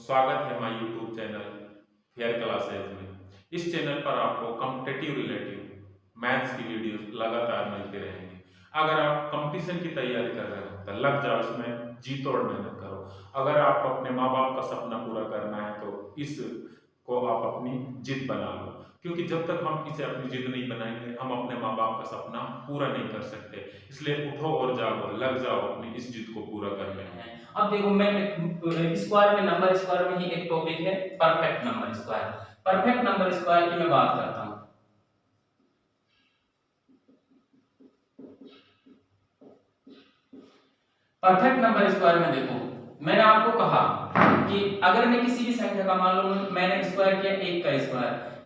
स्वागत है हमारे यूट्यूब चैनल फेयर क्लासेज में। इस चैनल पर आपको कॉम्पिटिटिव रिलेटिव मैथ्स की वीडियोस लगातार मिलती रहेंगी। अगर आप कंपटीशन की तैयारी कर रहे हो तो लग जाओ इसमें, जी तोड़ मेहनत करो। अगर आप अपने माँ बाप का सपना पूरा करना है तो इस को आप अपनी जिद बना लो, क्योंकि जब तक हम इसे अपनी जिद नहीं बनाएंगे हम अपने माँ बाप का सपना पूरा नहीं कर सकते। इसलिए उठो और जागो, लग जाओ अपनी इस जिद को पूरा करने में। अब देखो मैं स्क्वायर में नंबर स्क्वायर में ही एक टॉपिक है perfect number square. Perfect number square की मैं बात करता हूं। परफेक्ट नंबर स्क्वायर में देखो मैंने आपको कहा कि अगर मैं किसी भी संख्या का मान लो मैंने स्क्वायर किया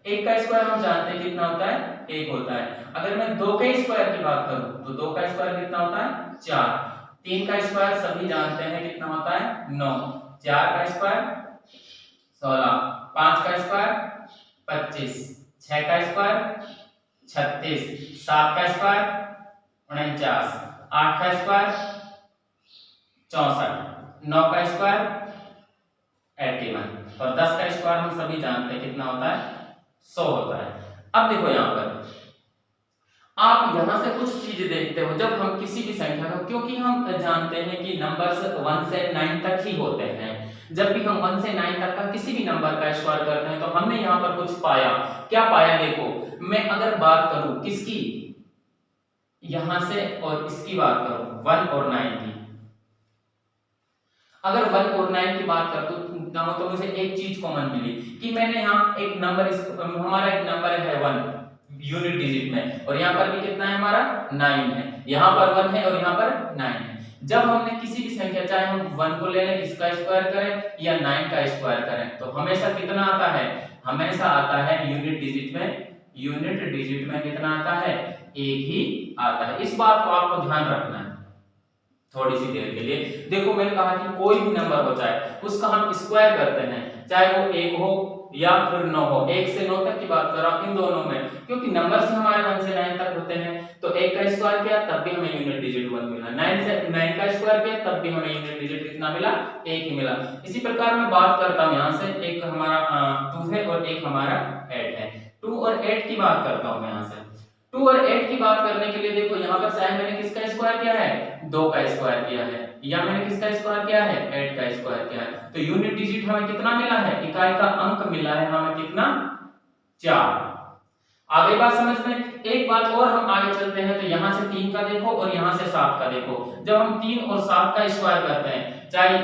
एक का स्क्वायर हम जानते हैं कितना होता है, एक होता है। अगर मैं दो के स्क्वायर की बात करूं तो दो का स्क्वायर कितना होता है, चार। तीन का स्क्वायर सभी जानते हैं कितना होता है, नौ। चार का स्क्वायर 16, पांच का स्क्वायर 25, छह का स्क्वायर 36, सात का स्क्वायर 49, आठ का स्क्वायर 64, नौ का स्क्वायर 81 और 10 का स्क्वायर हम सभी जानते हैं कितना होता है, 100 होता है। अब देखो यहाँ पर आप यहां से कुछ चीज देखते हो जब हम किसी भी संख्या को, क्योंकि हम जानते हैं कि नंबर्स 1 से 9 तक ही होते हैं। जब भी हम 1 से 9 तक का किसी भी नंबर का स्क्वायर करते हैं तो हमने यहाँ पर कुछ पाया। क्या पाया देखो, मैं अगर बात करूं किसकी, यहां से और इसकी बात करूं 1 और 9 की, अगर 1 और 9 की बात करता हूं तो मुझे एक चीज कॉमन मिली कि मैंने यहाँ एक नंबर, हमारा एक नंबर है 1 यूनिट डिजिट में, और यहाँ पर भी कितना है हमारा 9 है। यहाँ पर 1 है और यहाँ पर 9 है। जब हमने किसी भी संख्या, चाहे हम 1 को ले लें इसका स्क्वायर करें या 9 का स्क्वायर करें, तो हमेशा कितना आता है, हमेशा आता है यूनिट डिजिट में, यूनिट डिजिट में कितना आता है, एक ही आता है। इस बात को आपको ध्यान रखना है थोड़ी सी देर के लिए। देखो मैंने कहा कि कोई भी नंबर हो जाए उसका हम स्क्वायर करते हैं, चाहे वो 1 हो या फिर 9 हो। 1 से 9 तक की बात कर रहा हूं इन दोनों में, क्योंकि नंबर से हमारे 1 से 9 तक होते हैं। तो 1 का स्क्वायर किया तब भी हमें यूनिट डिजिट 1 मिला, 9 से 9 का स्क्वायर किया तब भी हमें यूनिट डिजिट कितना मिला, 1 ही मिला। इसी प्रकार मैं बात करता हूं यहां से, एक हमारा 2 है और एक हमारा 8 है। 2 और 8 की बात करता हूं मैं यहां से। 2 और 8 की बात करने के लिए देखो यहाँ पर चाहे मैंने किसका स्क्वायर किया है, 2 का स्क्वायर किया है, या मैंने किसका स्क्वायर किया है, 8 का स्क्वायर किया है, तो यूनिट डिजिट हमें कितना मिला है, इकाई का अंक मिला है हमें कितना, 4। आगे बात समझ में। एक बात और हम आगे चलते हैं तो यहाँ से 3 का देखो और यहाँ से 7 का देखो। जब हम 3 और 7 का स्क्वायर करते हैं, चाहे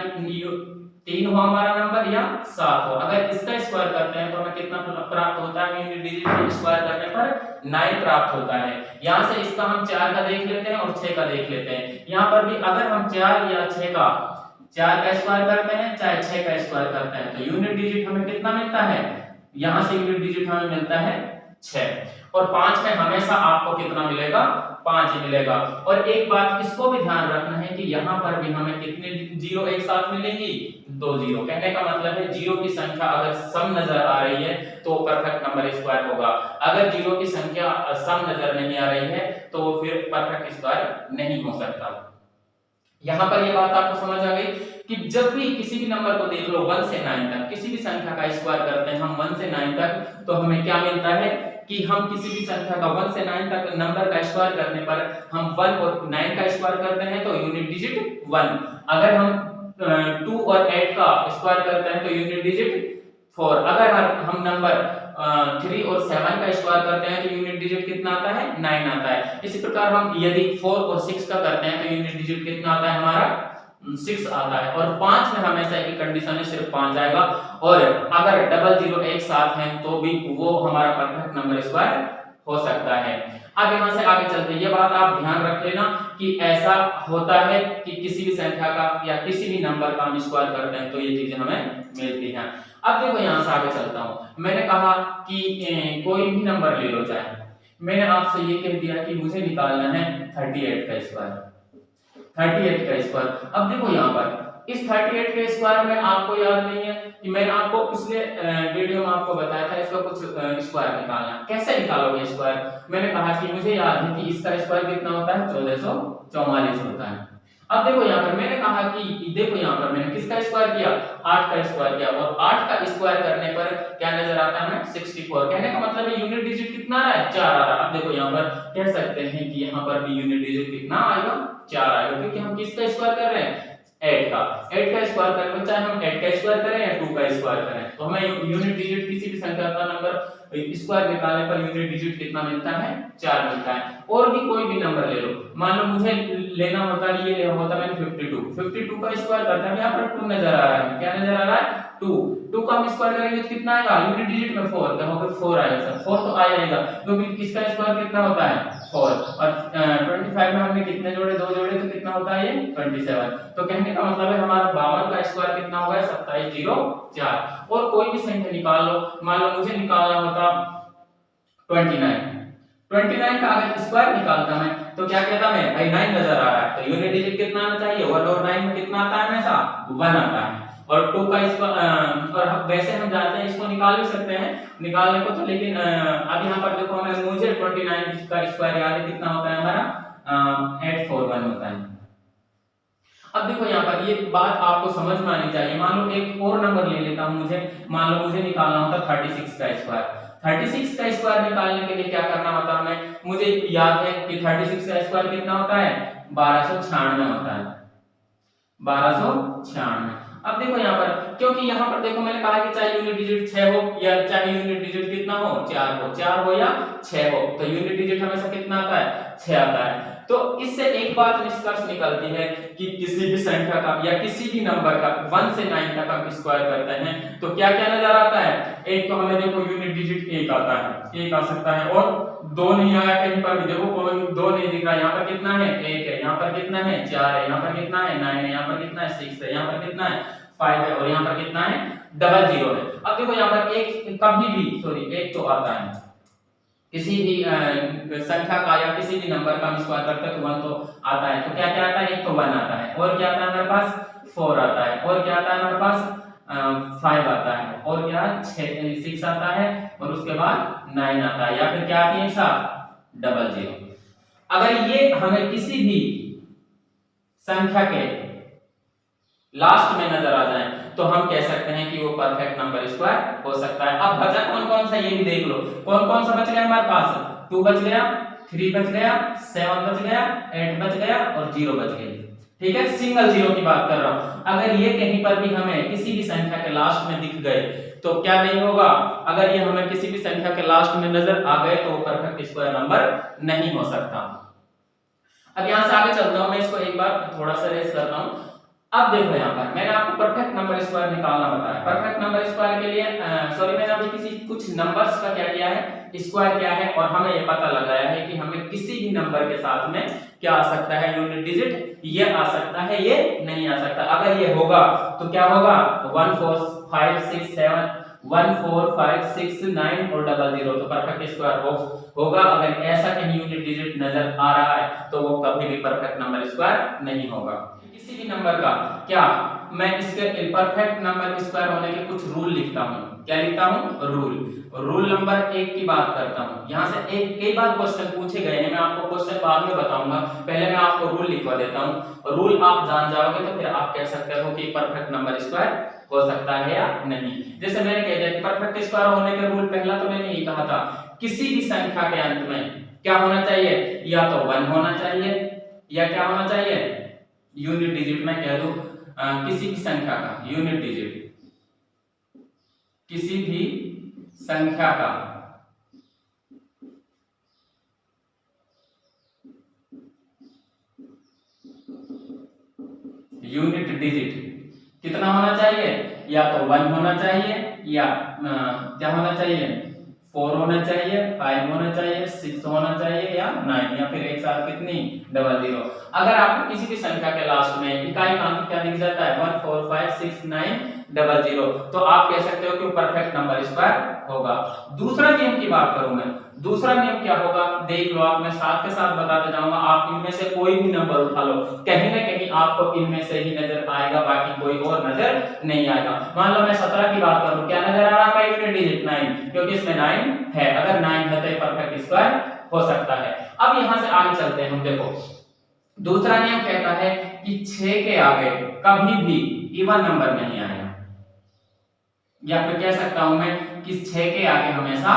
3 हो हमारा नंबर या 7 हो, अगर इसका स्क्वायर करते हैं तो हमें कितना प्राप्त होता है, यूनिट डिजिट का स्क्वायर करने पर 9 प्राप्त होता है। यहाँ से इसका हम 4 का देख लेते हैं और 6 का देख लेते हैं। यहाँ पर भी अगर हम 4 या 6 का, 4 का स्क्वायर करते हैं चाहे 6 का स्क्वायर करते हैं, तो यूनिट डिजिट हमें कितना मिलता है, यहाँ से यूनिट डिजिट हमें मिलता है 6। और 5 में हमेशा आपको कितना मिलेगा, 5 ही मिलेगा। और एक बात इसको भी ध्यान रखना है कि यहाँ पर भी हमें कितने जीरो एक साथ मिलेंगी, 2 जीरो। कहने का मतलब है जीरो की संख्या अगर सम नजर आ रही है तो परफेक्ट नंबर स्क्वायर होगा, अगर जीरो की संख्या सम नजर नहीं आ रही है तो फिर परफेक्ट स्क्वायर नहीं हो सकता। यहाँ पर ये बात आपको समझ आ गई कि जब भी किसी भी नंबर को देख लो 1 से 9 तक किसी भी संख्या का स्क्वायर करते हैं हम 1 से 9 तक, तो हमें क्या मिलता है कि हम किसी भी संख्या का 1 से 9 तक नंबर का स्क्वायर करने पर हम 1 और 9 का स्क्वायर करते हैं तो यूनिट डिजिट 1। अगर हम 2 और 8 का स्क्वायर करते हैं तो यूनिट डिजिट 4। अगर हम नंबर 3 और 7 का स्क्वायर करते हैं तो यूनिट डिजिट कितना आता है, 9 आता है। इसी प्रकार हम यदि 4 और 6 का करते हैं तो यूनिट डिजिट कितना आता है हमारा, 6 आता है। और 5 में हमेशा एक कंडीशन है, सिर्फ 5 आएगा। और अगर डबल जीरो एक साथ हैं तो भी वो हमारा परफेक्ट नंबर स्क्वायर हो सकता है। अब यहाँ से आगे चलते हैं, ये बात आप ध्यान रख लेना कि ऐसा होता है कि किसी भी संख्या का या किसी भी नंबर का हम स्क्वायर करते हैं तो ये चीजें हमें मिलती हैं। अब देखो यहाँ से आगे चलता हूँ। मैंने कहा कि कोई भी नंबर ले लो, चाहे मैंने आपसे ये कह दिया कि मुझे निकालना है 38 का स्क्वायर, 38 का स्क्वायर। अब देखो यहाँ पर इस 38 के स्क्वायर में आपको याद नहीं है कि मैंने आपको पिछले वीडियो में आपको बताया था इसका कुछ स्क्वायर निकालना, कैसे निकालोगे स्क्वायर। मैंने कहा कि मुझे याद है कि इसका स्क्वायर कितना होता है, 1444 होता है। अब देखो यहाँ पर मैंने कहा कि देखो यहाँ पर मैंने किसका स्क्वायर किया, 8 का स्क्वायर किया, और 8 का स्क्वायर करने पर क्या नजर आता है हमें, 64। कहने का मतलब है यूनिट डिजिट कितना आ रहा है, 4 आ रहा है। अब देखो यहाँ पर कह सकते हैं कि यहाँ पर भी यूनिट डिजिट कितना आएगा, 4 आएगा, क्योंकि हम किसका स्क्वायर कर रहे हैं, 8 का स्क्वायर करने में, चाहे हम 8 का स्क्वायर करें या 2 का स्क्वायर करें, तो हमें यूनिट डिजिट किसी भी संख्या का नंबर स्क्वायर निकालने पर यूनिट डिजिट कितना मिलता है, 4 मिलता है। और भी कोई भी नंबर ले लो, मान लो मुझे लेना होता है, ये लेना होता मैंने 52 का स्क्वायर करता है, यहाँ पर 2 नजर आ रहा है, क्या नजर आ रहा है, 2 का हम स्क्वायर करेंगे तो कितना आएगा, यूनिट डिजिट में 4, यहाँ पे 4 आएगा सर, 4 तो आएगा, क्योंकि किसका स्क्वायर कितना होता है, 4, और 25 में हमने कितने जोड़े, 2 जोड़े, तो कितना होता है ये 27। तो कहने का मतलब है हमारा 52 का स्क्वायर कितना होगा, 2704। और कोई भी संख्या निकाल लो, मान लो मुझे निकालना होता 29 का अगर स्क्वायर निकालता मैं तो क्या कहता मैं, भाई 9 नजर आ रहा है, तो यूनिट डिजिट कितना आना चाहिए, 1, और 9 में कितना आता है हमेशा, 1 आता है। और 2 का स्क्वायर, और वैसे हम जानते हैं इसको निकाल भी सकते हैं, निकालने को तो, लेकिन अब यहाँ पर देखो हमें, मुझे 29 का स्क्वायर याद है कितना होता है हमारा, 841 होता है। अब देखो यहाँ पर ये बात आपको समझ में आनी चाहिए। मान लो एक और नंबर ले लेता हूँ, मान लो मुझे निकालना होता 36 का स्क्वायर। 36 का स्क्वायर निकालने के लिए क्या करना होता है, मुझे याद है कि 36 का स्क्वायर कितना होता है, 1296 होता है, 1296। अब देखो यहाँ पर, क्योंकि यहाँ पर देखो मैंने कहा कि चाहे यूनिट डिजिट 6 हो या चाहे यूनिट डिजिट कितना हो, 4 हो या 6 हो, तो यूनिट डिजिट हमेशा कितना आता है, 6 आता है। तो इससे एक बात निष्कर्ष निकलती है कि किसी भी संख्या का या किसी भी नंबर का 1 से 9 तक हम स्क्वायर करते हैं तो क्या क्या नजर आता है, एक तो हमें देखो यूनिट डिजिट 1 आता है, 1 आ सकता है, और 2 नहीं आया कहीं पर भी, देखो कोई 2 नहीं दिख रहा, यहाँ पर कितना है, 1 है, यहाँ पर कितना है, 4 है, यहाँ पर कितना है, 9 है, यहाँ पर कितना है, 6 है, यहाँ पर कितना है, 5 है, और यहाँ पर कितना है, 00 है। अब देखो यहाँ पर एक कभी भी, सॉरी, एक तो आता है किसी भी संख्या का या किसी भी नंबर का हम स्क्वायर करते हैं तो 1 तो आता है, तो क्या क्या आता है, एक तो 1 आता है, और क्या आता है हमारे पास, 4 आता है, और क्या आता है हमारे पास, 5 आता है, और क्या 6 आता है, और उसके बाद 9 आता है, या फिर क्या आती है साथ 00। अगर ये हमें किसी भी संख्या के लास्ट में नजर आ जाए तो हम कह सकते हैं कि वो परफेक्ट नंबर स्क्वायर हो सकता है। अब बचा कौन कौन सा, ये भी देख लो, कौन कौन सा बच गया हमारे पास, 2 बच गया, 3 बच गया, 7 बच गया, 8 बच गया, और 0 बच गया। ठीक है, सिंगल 0 की बात कर रहा हूं। अगर ये कहीं पर भी हमें किसी भी संख्या के लास्ट में दिख गए तो क्या नहीं होगा, अगर ये हमें किसी भी संख्या के लास्ट में नजर आ गए तो परफेक्ट स्क्वायर नंबर नहीं हो सकता। अब यहां से आगे चलता हूं, मैं इसको एक बार थोड़ा सा रेस करता हूं। अब देखो यहाँ पर मैंने आपको परफेक्ट नंबर स्क्वायर निकालना बताया। परफेक्ट नंबर स्क्वायर के लिए सॉरी मैंने अभी कुछ नंबर्स का क्या किया है, स्क्वायर किया है, और हमें ये पता लगाया है कि हमें किसी भी नंबर के साथ में क्या आ सकता है, यूनिट डिजिट ये आ सकता है, ये नहीं आ सकता। अगर ये होगा तो क्या होगा, 1 4 5 6 7 1 4 5 6 9 और 00, तो परफेक्ट स्क्वायर होगा। अगर ऐसा कहीं यूनिट डिजिट नजर आ रहा है तो वो कभी भी परफेक्ट नंबर स्क्वायर नहीं होगा। किसी भी नंबर का क्या मैं इसके परफेक्ट नंबर स्क्वायर होने के कुछ रूल लिखता हूं, क्या लिखता हूं, रूल नंबर 1 की बात करता हूं। यहां से एक कई बार क्वेश्चन पूछे गए हैं, मैं आपको क्वेश्चन बाद में बताऊंगा, पहले मैं आपको रूल लिखवा देता हूं। रूल आप जान जाओगे तो फिर आप कह सकते हो कि परफेक्ट नंबर स्क्वायर हो सकता है या नहीं। जैसे मैंने कह दिया कि परफेक्ट स्क्वायर होने का रूल पहला तो मैंने यही कहा था, किसी भी संख्या के अंत में क्या होना चाहिए, या तो 1 होना चाहिए या क्या होना चाहिए, यूनिट डिजिट में कह दूं किसी भी संख्या का यूनिट डिजिट, किसी भी संख्या का यूनिट डिजिट कितना होना चाहिए, या तो 1 होना चाहिए, या क्या होना चाहिए, 4 होना चाहिए, 5 होना चाहिए, 6 होना चाहिए, या 9, या फिर एक साथ कितनी 00। अगर आपको किसी भी संख्या के लास्ट में इकाई का अंक क्या दिख जाता है, 1 4 5 6 9 00, तो आप कह सकते हो कि परफेक्ट नंबर स्क्वायर होगा। दूसरा नियम की बात करूं मैं, दूसरा नियम क्या होगा, देख लो आप, मैं साथ के साथ बताते जाऊंगा, आप इनमें से कोई भी नंबर उठा लो, कहीं ना कहीं आपको इनमें से ही नजर आएगा, बाकी कोई और नजर नहीं आएगा। मान लो मैं 17 की बात करूं, क्या नजर आ रहा है, यूनिट डिजिट 9, क्योंकि इसमें 9 है, अगर 9 है तो परफेक्ट स्क्वायर हो सकता है। अब यहां से आगे चलते हैं हम, देखो दूसरा नियम कहता है कि 6 के आगे कभी भी इवन नंबर नहीं आएगा, या फिर कह सकता हूं मैं कि 6 के आगे हमेशा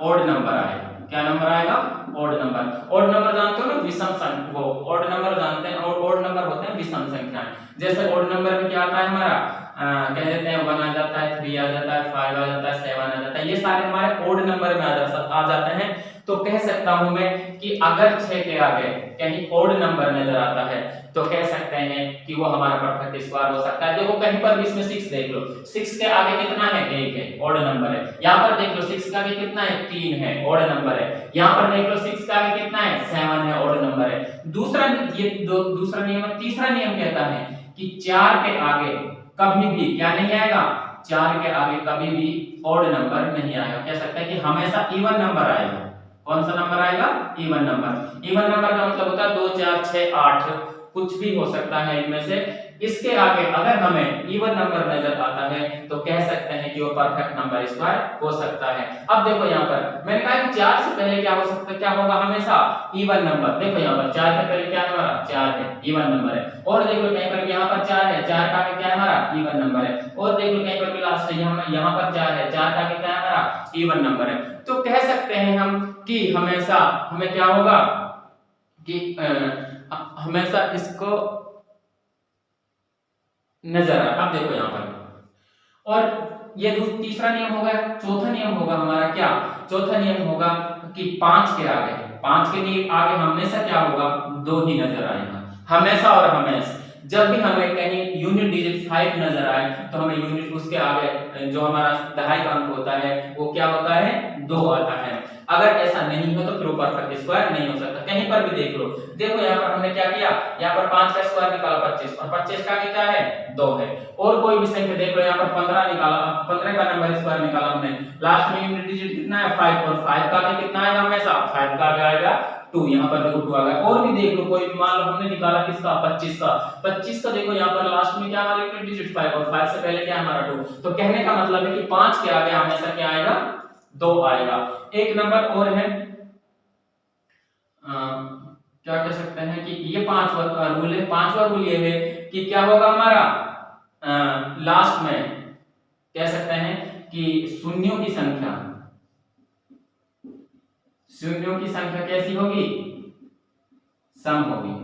ओड नंबर आएगा। क्या नंबर आएगा? Odd number. ओड नंबर जानते हो ना, विषम संख्या, वो ओड नंबर जानते हैं, और ओड नंबर होते हैं विषम संख्याएं। जैसे ओड नंबर में क्या आता है हमारा, कह देते हैं 1 आ जाता है, 3 आ जाता है, 5 आ जाता है, 7 आ जाता है, ये सारे हमारे ओड नंबर में आ जाते हैं। तो कह सकता हूं मैं कि अगर 6 के आगे कहीं ओड नंबर नजर आता है तो कह सकते हैं कि वो हमारा परफेक्ट स्क्वायर हो सकता है। देखो कहीं पर भी इसमें 6 देख लो, 6 के आगे कितना है? 1 है, ओड नंबर है। यहाँ पर देख लो 6 के आगे कितना है? 3 है, ओड नंबर है। यहाँ पर देख लो 6 के आगे कितना है? 7 है, ओड नंबर है। दूसरा दूसरा नियम है। तीसरा नियम कहता है कि 4 के आगे कभी भी क्या नहीं आएगा? 4 के आगे कभी भी ओड नंबर नहीं आएगा। कह सकते हैं कि हमेशा इवन नंबर आएगा। कौन सा नंबर आएगा? Even number. इवन नंबर का मतलब होता है 2 4 6 8, कुछ भी हो सकता है इनमें से। इसके आगे अगर हमें इवन नंबर नजर आता है तो कह सकते हैं कि वो परफेक्ट नंबर स्क्वायर हो सकता है। अब देखो यहाँ पर मैंने कहा कि 4 से पहले क्या हो सकता है, क्या होगा? हमेशा इवन नंबर। देखो यहाँ पर 4 के पहले क्या है हमारा? 4 है, इवन नंबर है। और देख लो कहीं पर यहाँ पर 4 है, 4 का आगे क्या है हमारा? इवन नंबर है। और देख लो कहीं पर भी लास्ट है, यहाँ पर 4 है, 4 का आगे क्या है हमारा? इवन नंबर है। तो कह सकते हैं हम कि हमेशा हमें क्या होगा कि हमेशा इसको नजर आए। अब देखो यहाँ पर, और ये तीसरा नियम होगा। चौथा नियम होगा हमारा क्या? चौथा नियम होगा कि 5 के आगे, 5 के आगे हमेशा क्या होगा? 2 ही नजर आएगा, हमेशा और हमेशा। जब भी हमें कहीं यूनिट डिजिट 5 नजर आए तो हमें यूनिट उसके आगे जो हमारा दहाई का अंक होता है वो क्या होता है? 2 आता है। अगर ऐसा नहीं हो तो फिर वो परफेक्ट स्क्वायर नहीं हो सकता। कहीं पर भी देख लो, देखो यहाँ पर हमने क्या किया, यहाँ पर 5 का स्क्वायर निकाला 25, और 25 का क्या है? 2 है। और कोई भी संख्या देख लो, यहाँ पर 15 निकाला, 15 का नंबर स्क्वायर निकाला हमने, लास्ट में यूनिट डिजिट कितना है? 5, और 5 का आगे कितना आएगा? हमेशा 5 का आगे आएगा 2, यहाँ पर देखो 2 आ गया। और भी देख लो, कोई भी मान लो हमने निकाला किसका? 25 का, 25 का देखो यहाँ पर लास्ट में क्या हमारा यूनिट डिजिट 5, और 5 से पहले क्या है हमारा 2। तो कहने का मतलब है कि 5 के आगे हमेशा क्या आएगा? 2 आएगा। एक नंबर और है, क्या कह सकते हैं कि ये 5वां रूल है। 5वां रूल ये है कि क्या होगा हमारा? लास्ट में कह सकते हैं कि शून्यों की संख्या, शून्यों की संख्या कैसी होगी? सम होगी।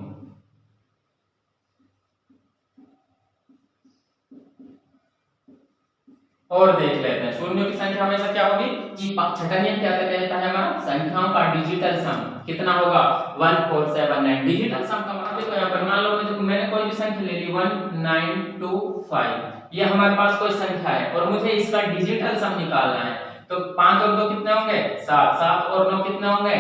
और देख लेते हैं शून्यों की संख्या हमेशा क्या होगी कि छठा नियम क्या कहता है हमारा? संख्याओं का डिजिटल सम कितना होगा? 1479। डिजिटल सम का मतलब देखो यहाँ पर मान लो मैंने कोई भी संख्या ले ली 1925, ये हमारे पास कोई संख्या है और मुझे इसका डिजिटल सम निकालना है। तो 5 और 2 कितने होंगे? 7, 7 और 9 कितने होंगे?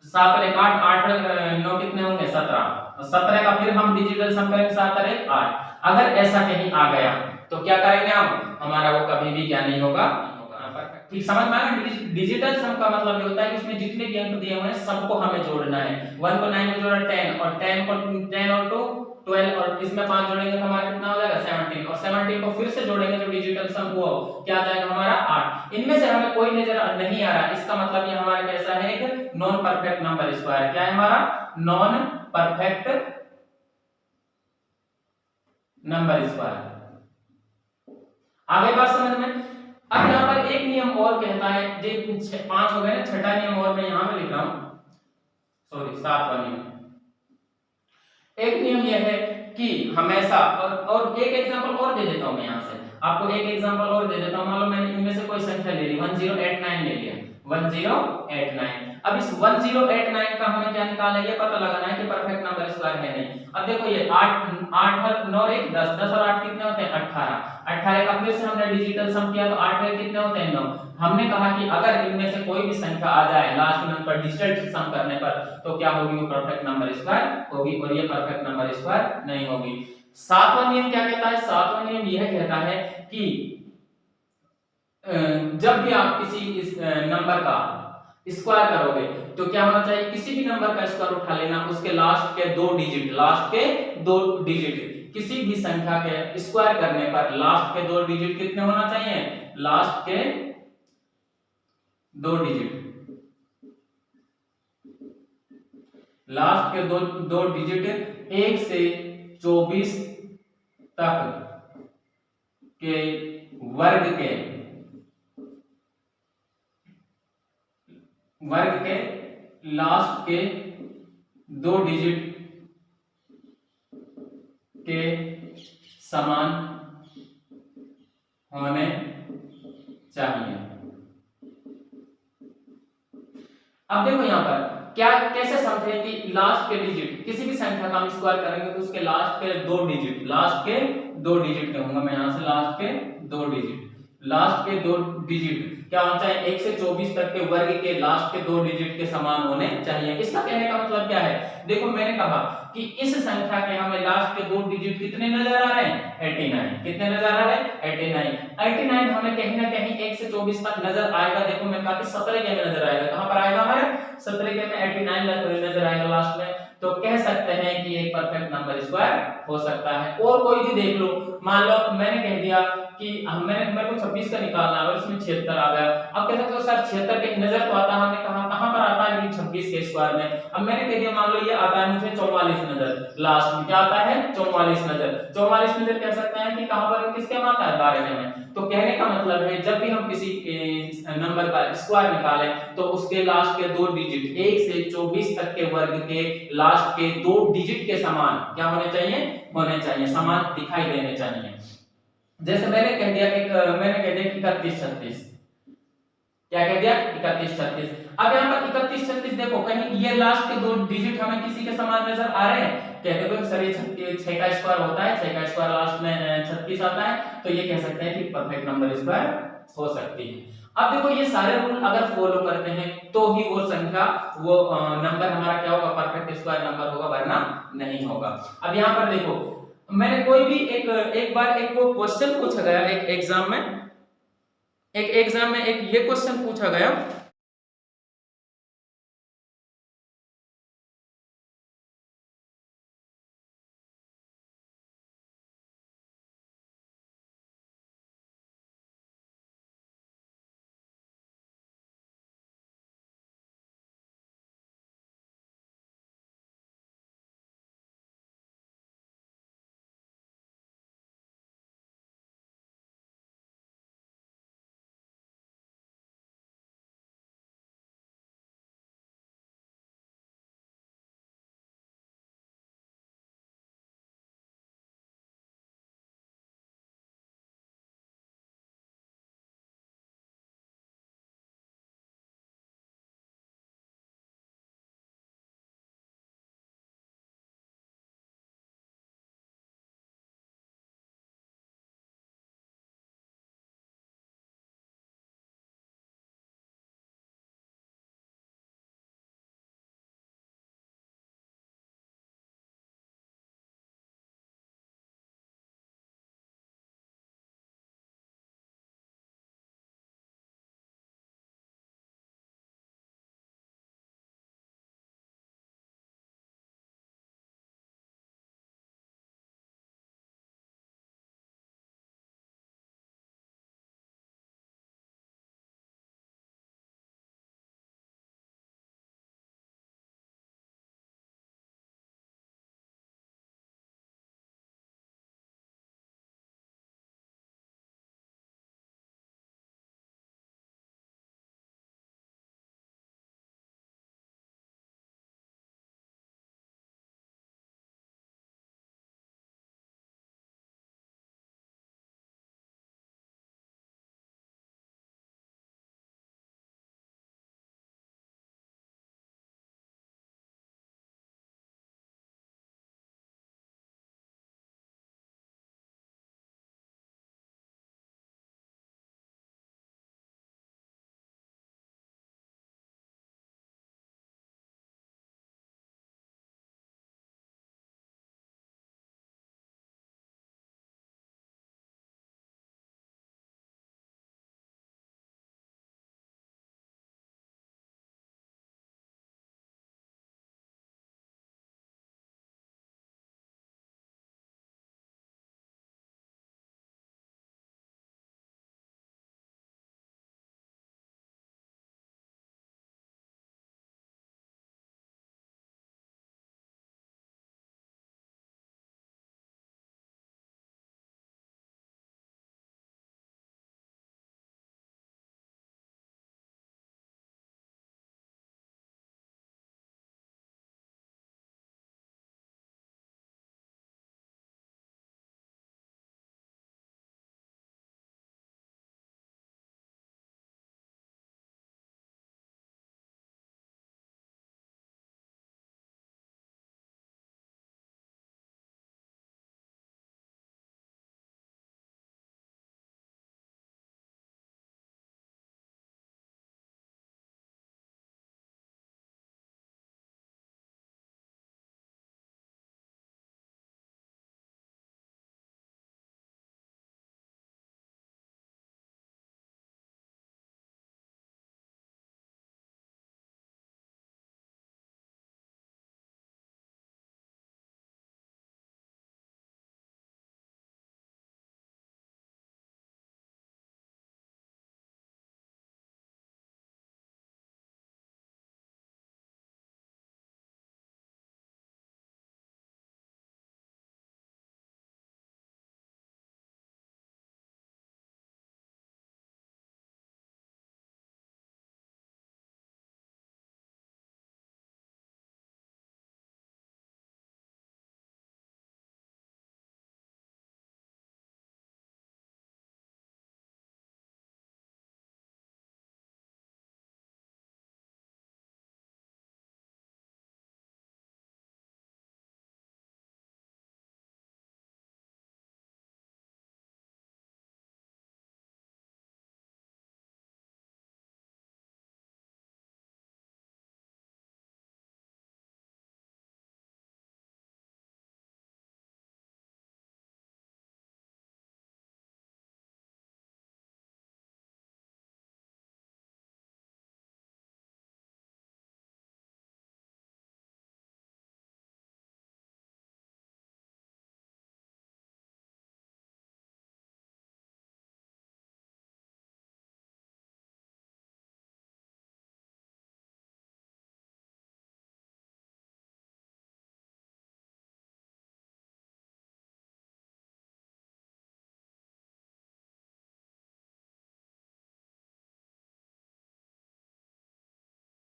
7 और 1 8, 8 और 9 कितने होंगे? 17। 17 का फिर हम डिजिटल सम करेंगे 7 और 1 8। अगर ऐसा कहीं आ गया तो क्या करेंगे हम? हमारा वो कभी भी क्या नहीं होगा? ठीक समझ में आया? डिजिटल सम का मतलब ये होता है कि इसमें जितने भी अंक दिए हुए हैं सबको हमें जोड़ना है। 1 को 9 में जोड़ा 10, और 10 को 10 और 2 12, और इसमें 5 जोड़ेंगे तो हमारा कितना हो जाएगा? 17, और 17 को फिर से जोड़ेंगे तो डिजिटल सम वो क्या आ जाएगा हमारा? 8। इनमें से हमें कोई नजर नहीं आ रहा, इसका मतलब ये हमारा कैसा है? एक नॉन परफेक्ट नंबर स्क्वायर। क्या है हमारा? Non perfect number square. आगे बात समझ में? अब यहाँ पर एक नियम और कहता है, जो 5 हो गए ना, छठा नियम और मैं यहाँ में लिख रहा हूं, सॉरी 7वां नियम। एक नियम यह है कि हमेशा, और एक एग्जांपल और दे देता हूं मैं यहाँ से आपको, एक एग्जांपल और दे देता हूं। मान लो मैंने इनमें से कोई संख्या ले ली 1089 ले लिया, 1089। अब इस 1089 का हमें क्या निकालना है? ये पता लगाना है कि परफेक्ट नंबर स्क्वायर है नहीं। अब देखो ये 8 8 9 1 10, 10 और 8 कितने होते हैं? 18। 18 का फिर से हमने डिजिटल सम किया तो 8 और कितने होते हैं? 9। हमने कहा कि अगर इनमें से कोई भी संख्या आ जाए लास्ट में पर डिजिटल सम करने पर तो क्या होगी? वो परफेक्ट नंबर स्क्वायर होगी, और ये परफेक्ट नंबर स्क्वायर नहीं होगी। 7वां नियम क्या कहता है? 7वां नियम यह कहता है कि जब भी आप किसी इस नंबर का स्क्वायर करोगे तो क्या होना चाहिए? किसी भी नंबर का स्क्वायर उठा लेना, उसके लास्ट के 2 डिजिट, लास्ट के 2 डिजिट, किसी भी संख्या के स्क्वायर करने पर लास्ट के 2 डिजिट कितने होना चाहिए? लास्ट के 2 डिजिट, लास्ट के दो डिजिट 1 से 24 तक के वर्ग के लास्ट के 2 डिजिट के समान होने चाहिए। अब देखो यहां पर क्या कैसे समझे कि लास्ट के डिजिट किसी भी संख्या का हम स्क्वायर करेंगे तो उसके लास्ट के 2 डिजिट के होंगे। मैं यहां से लास्ट के 2 डिजिट क्या होना चाहिए 1 से 24 तक के वर्ग के लास्ट के 2 डिजिट के समान होने चाहिए। इसका कहने का मतलब क्या है, देखो मैंने कहा कि इस संख्या के हमें लास्ट के 2 डिजिट कितने नजर आ रहे हैं 89। कितने नजर आ रहे हैं 89 हमें कहीं ना कहीं 1 से 24 तक नजर आएगा। देखो मैं कहा कि 17 के में नजर आएगा। कहां पर आएगा हमारे 17 के में 89 नजर आएगा लास्ट में। तो कह सकते हैं कि एक परफेक्ट नंबर स्क्वायर हो सकता है। और कोई भी देख लो, मान लो मैंने कह दिया कि मेरे को 26 का निकालना है और इसमें 76 आ गया। अब कह सकते हो सर 76 के नजर तो आता है, हमने कहा कहां पर आता है 26 के स्क्वायर में। अब मैंने कह दिया मान लो ये आता है मुझे 44 नजर, लास्ट में क्या आता है 44 नजर कह सकते हैं कि कहां पर किसके में आता है 12 में। तो कहने का मतलब है जब भी हम किसी नंबर का स्क्वायर निकालें तो उसके लास्ट के 2 डिजिट 1 से 24 तक के वर्ग के लास्ट के 2 डिजिट के समान क्या होने चाहिए समान दिखाई देने चाहिए। जैसे मैंने कह दिया 31 36, क्या कह दिया 31 36। अब यहाँ पर 31 36 देखो कहीं ये लास्ट के 2 डिजिट हमें किसी के समान नजर आ रहे हैं। कहते हो सर ये 6 का स्क्वायर होता है, 6 का स्क्वायर लास्ट में 36 आता है, तो ये कह सकते हैं कि परफेक्ट नंबर स्क्वायर हो सकती है। अब देखो ये सारे रूल अगर फॉलो करते हैं तो ही वो संख्या वो नंबर हमारा क्या होगा परफेक्ट स्क्वायर नंबर होगा, वरना नहीं होगा। अब यहाँ पर देखो मैंने कोई भी एक बार वो क्वेश्चन पूछा गया एक एग्जाम में, एक ये क्वेश्चन पूछा गया